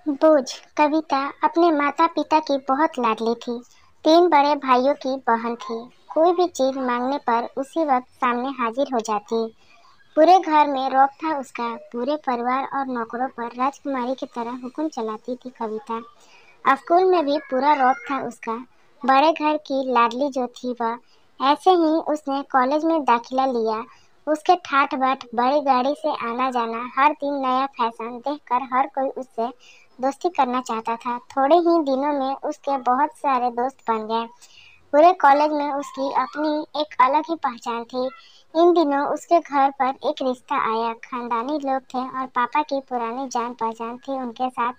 बोझ। कविता अपने माता पिता की बहुत लाडली थी। तीन बड़े भाइयों की बहन थी। कोई भी चीज मांगने पर उसी वक्त सामने हाजिर हो जाती। पूरे घर में रौब था उसका। पूरे परिवार और नौकरों पर राजकुमारी की तरह हुक्म चलाती थी कविता। स्कूल में भी पूरा रौब था उसका। बड़े घर की लाडली जो थी वह। ऐसे ही उसने कॉलेज में दाखिला लिया। उसके ठाठ बाट, बड़ी गाड़ी से आना जाना, हर दिन नया फैशन देखकर हर कोई उससे दोस्ती करना चाहता था। थोड़े ही दिनों में उसके बहुत सारे दोस्त बन गए। पूरे कॉलेज में उसकी अपनी एक अलग ही पहचान थी। इन दिनों उसके घर पर एक रिश्ता आया। खानदानी लोग थे और पापा की पुरानी जान पहचान थी उनके साथ।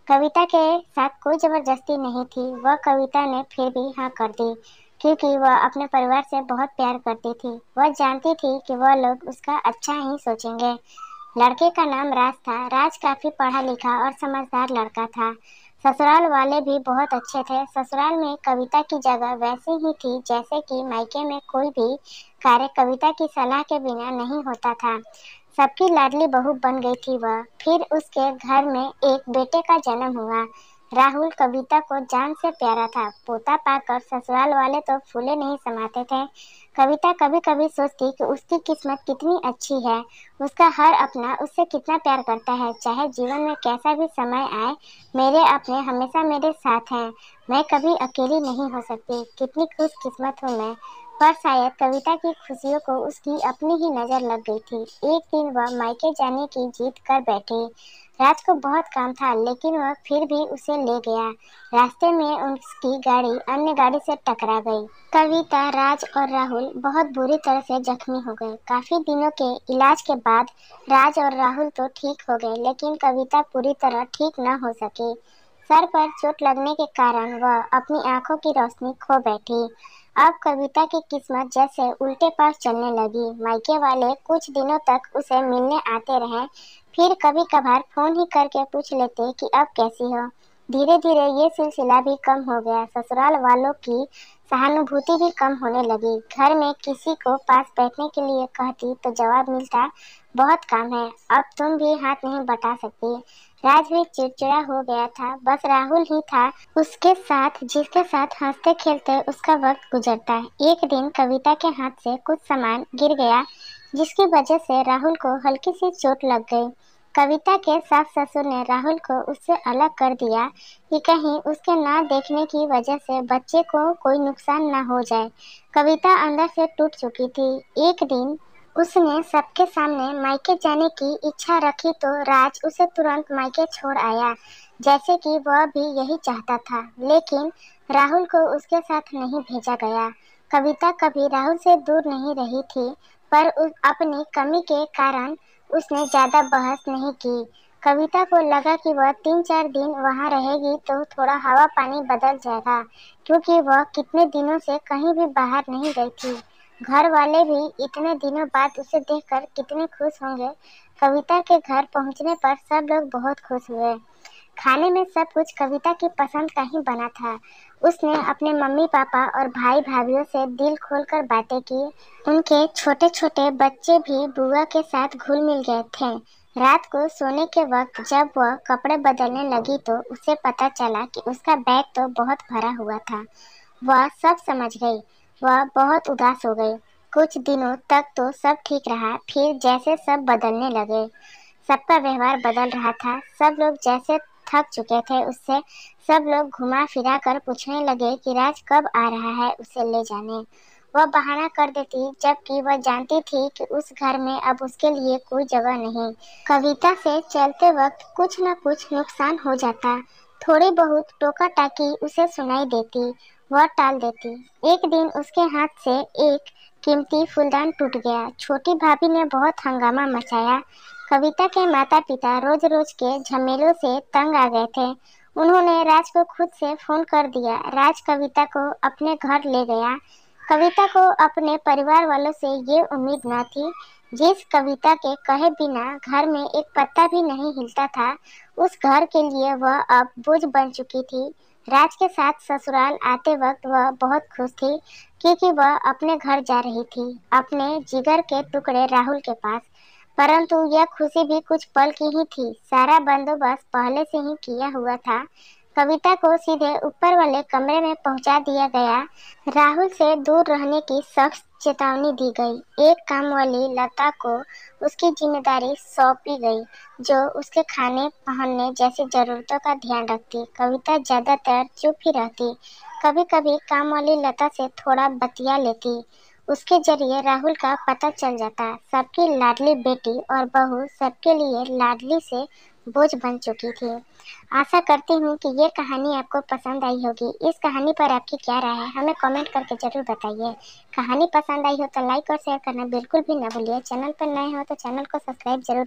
कविता के साथ कोई जबरदस्ती नहीं थी। वह कविता ने फिर भी हाँ कर दी, क्योंकि वह अपने परिवार से बहुत प्यार करती थी। वह जानती थी कि वह लोग उसका अच्छा ही सोचेंगे। लड़के का नाम राज था। राज काफी पढ़ा लिखा और समझदार लड़का था। ससुराल वाले भी बहुत अच्छे थे। ससुराल में कविता की जगह वैसी ही थी जैसे कि मायके में कोई भी कार्य कविता की सलाह के बिना नहीं होता था। सबकी लाडली बहू बन गई थी वह। फिर उसके घर में एक बेटे का जन्म हुआ। राहुल कविता को जान से प्यारा था। पोता पाकर ससुराल वाले तो फूले नहीं समाते थे। कविता कभी कभी सोचती कि उसकी किस्मत कितनी अच्छी है। उसका हर अपना उससे कितना प्यार करता है। चाहे जीवन में कैसा भी समय आए, मेरे अपने हमेशा मेरे साथ हैं। मैं कभी अकेली नहीं हो सकती। कितनी खुश किस्मत हूँ मैं। पर शायद कविता की खुशियों को उसकी अपनी ही नजर लग गई थी। एक दिन वह मायके जाने की जिद कर बैठी। राज को बहुत काम था, लेकिन वह फिर भी उसे ले गया। रास्ते में उसकी गाड़ी अन्य गाड़ी से टकरा गई। कविता, राज और राहुल बहुत बुरी तरह से जख्मी हो गए। काफी दिनों के इलाज के बाद राज और राहुल तो ठीक हो गए, लेकिन कविता पूरी तरह ठीक न हो सकी। सर पर चोट लगने के कारण वह अपनी आंखों की रोशनी खो बैठी। अब कविता की किस्मत जैसे उल्टे पास चलने लगी। मायके वाले कुछ दिनों तक उसे मिलने आते रहे, फिर कभी कभार फोन ही करके पूछ लेते कि अब कैसी हो। धीरे धीरे ये सिलसिला भी कम हो गया। ससुराल वालों की सहानुभूति भी कम होने लगी। घर में किसी को पास बैठने के लिए कहती तो जवाब मिलता, बहुत काम है, अब तुम भी हाथ नहीं बटा सकती। राज भी चिड़चिड़ा हो गया था। बस राहुल ही था उसके साथ, जिसके साथ हंसते खेलते उसका वक्त गुजरता। एक दिन कविता के हाथ से कुछ सामान गिर गया, जिसकी वजह से राहुल को हल्की सी चोट लग गई। कविता के सास ससुर ने राहुल को उससे अलग कर दिया कि कहीं उसके ना देखने की वजह से बच्चे को कोई नुकसान ना हो जाए। कविता अंदर से टूट चुकी थी। एक दिन उसने सबके सामने मायके जाने की इच्छा रखी तो राज उसे तुरंत मायके छोड़ आया, जैसे कि वह भी यही चाहता था। लेकिन राहुल को उसके साथ नहीं भेजा गया। कविता कभी राहुल से दूर नहीं रही थी, पर अपनी कमी के कारण उसने ज्यादा बहस नहीं की। कविता को लगा कि वह 3-4 दिन वहां रहेगी तो थोड़ा हवा पानी बदल जाएगा, क्योंकि वह कितने दिनों से कहीं भी बाहर नहीं गई थी। घर वाले भी इतने दिनों बाद उसे देखकर कितने खुश होंगे। कविता के घर पहुंचने पर सब लोग बहुत खुश हुए। खाने में सब कुछ कविता की पसंद का ही बना था। उसने अपने मम्मी पापा और भाई भाभीियों से दिल खोलकर बातें की। उनके छोटे छोटे बच्चे भी बुआ के साथ घुल मिल गए थे। रात को सोने के वक्त जब वह कपड़े बदलने लगी तो उसे पता चला कि उसका बैग तो बहुत भरा हुआ था। वह सब समझ गई। वह बहुत उदास हो गई। कुछ दिनों तक तो सब ठीक रहा, फिर जैसे सब बदलने लगे। सबका व्यवहार बदल रहा था। सब लोग जैसे थक चुके थे उससे। सब लोग घुमा फिरा कर पूछने लगे कि राज कब आ रहा है उसे ले जाने। वह बहाना कर देती, जबकि वह जानती थी कि उस घर में अब उसके लिए कोई जगह नहीं। कविता से चलते वक्त कुछ न कुछ नुकसान हो जाता। थोड़ी बहुत टोका टाकी उसे सुनाई देती, वह टाल देती। एक दिन उसके हाथ से एक कीमती फूलदान टूट गया। छोटी भाभी ने बहुत हंगामा मचाया। कविता के माता पिता रोज रोज के झमेलों से तंग आ गए थे। उन्होंने राज को खुद से फोन कर दिया। राज कविता को अपने घर ले गया। कविता को अपने परिवार वालों से ये उम्मीद न थी। जिस कविता के कहे बिना घर में एक पत्ता भी नहीं हिलता था, उस घर के लिए वह अब बोझ बन चुकी थी। राज के साथ ससुराल आते वक्त वह बहुत खुश थी, क्योंकि वह अपने घर जा रही थी, अपने जिगर के टुकड़े राहुल के पास। परंतु यह खुशी भी कुछ पल की ही थी। सारा बंदोबस्त पहले से ही किया हुआ था। कविता को सीधे ऊपर वाले कमरे में पहुंचा दिया गया। राहुल से दूर रहने की सख्त चेतावनी दी गई। एक काम वाली लता को उसकी जिम्मेदारी सौंपी गई, जो उसके खाने पहनने जैसी जरूरतों का ध्यान रखती। कविता ज्यादातर चुप ही रहती, कभी कभी काम वाली लता से थोड़ा बतिया लेती। उसके जरिए राहुल का पता चल जाता। सबकी लाडली बेटी और बहू सबके लिए लाडली से बोझ बन चुकी थी। आशा करती हूँ कि ये कहानी आपको पसंद आई होगी। इस कहानी पर आपकी क्या राय है, हमें कमेंट करके जरूर बताइए। कहानी पसंद आई हो तो लाइक और शेयर करना बिल्कुल भी ना भूलिए। चैनल पर नए हो तो चैनल को सब्सक्राइब जरूर